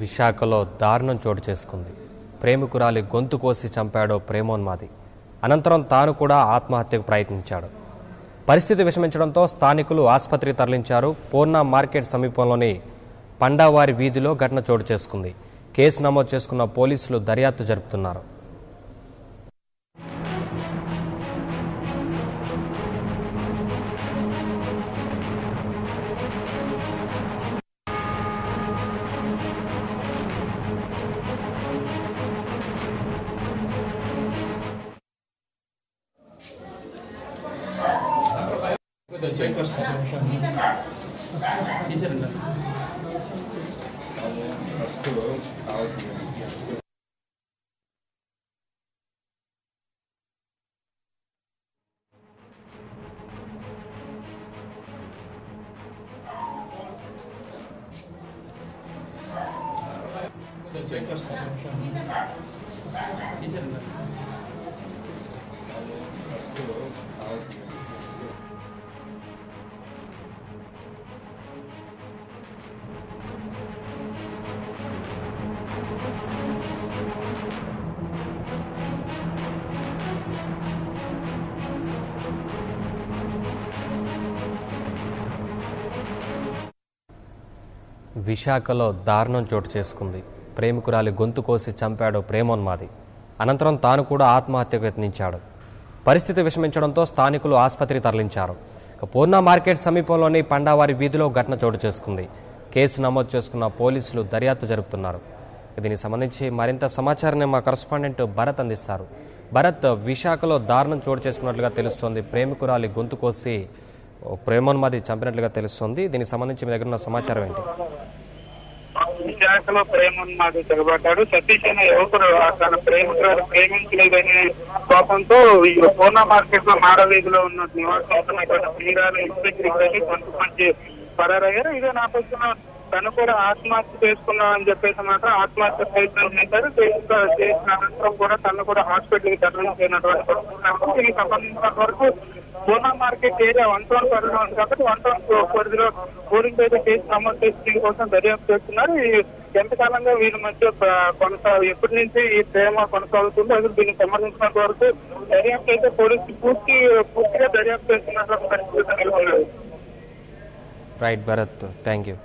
విశాఖలో దారుణం చోటు చేసుకుంది. ప్రేమికురాలి గొంతు కోసి చంపాడో ప్రేమోన్మాది. అనంతరం తాను కూడా ఆత్మహత్యకు ప్రయత్నించాడు. పరిస్థితి విషమించడంతో స్థానికులు ఆసుపత్రికి తరలించారు. పూర్ణ మార్కెట్ సమీపంలోని పండావారి వీధిలో ఘటన చోటు చేసుకుంది. కేసు నమోదు చేసుకున్న పోలీసులు దర్యాప్తు జరుపుతున్నారు. విశాఖలో దారుణం చోటు చేసుకుంది. ప్రేమికురాలి గొంతు కోసి చంపాడో ప్రేమోన్మాది. అనంతరం తాను కూడా ఆత్మహత్యకు యత్నించాడు. పరిస్థితి విషమించడంతో స్థానికులు ఆసుపత్రికి తరలించారు. పూర్ణ మార్కెట్ సమీపంలోని పండావారి వీధిలో ఘటన చోటు చేసుకుంది. కేసు నమోదు చేసుకున్న పోలీసులు దర్యాప్తు జరుపుతున్నారు. దీనికి సంబంధించి మరింత సమాచారాన్ని మా కరెస్పాండెంట్ భరత్ అందిస్తారు. భరత్, విశాఖలో దారుణం చోటు చేసుకున్నట్లుగా తెలుస్తోంది. ప్రేమికురాలి గొంతు కోసి ప్రేమోన్మాది చంపినట్లుగా తెలుస్తోంది. దీనికి సంబంధించి మీ దగ్గర ఉన్న సమాచారం ఏంటి? విశాఖలో ప్రేమోన్మాది తెగబడ్డాడు. సతీష్ అనే యువకుడు తన ప్రేమికురాలు ప్రేమించలేదనే కోపంతో ఈ పూర్ణ మార్కెట్ లో మాడవీధిలో ఉన్న నివాసం ప్రియురాలు ఇంటికి గొంతు మంచి పరారయ్యారు. ఇదే నేపథ్యంలో తను కూడా ఆత్మహత్య చేసుకున్నామని చెప్పేసి మాత్రం ఆత్మహత్య ప్రయత్నం చేశారు. చేసిన అనంతరం కూడా తను కూడా హాస్పిటల్ కి తరలించినటువంటి పరిస్థితి. దీనికి సంబంధించినంత వరకు పూర్ణ మార్కెట్ ఏరియా 1 టౌన్ పరిధిలో ఉంది కాబట్టి 1 టౌన్ పరిధిలో పోలింగ్ అయితే కేసు నమోదు చేసి దీనికోసం దర్యాప్తు చేస్తున్నారు. ఎంతకాలంగా వీళ్ళ మధ్య ఎప్పటి నుంచి ఈ ప్రేమ కొనసాగుతుందో అసలు దీనికి సంబంధించినంత వరకు దర్యాప్తు అయితే పోలీసులు పూర్తిగా దర్యాప్తు చేస్తున్నటువంటి పరిస్థితి నెలకొన్నది. Right Bharat, thank you.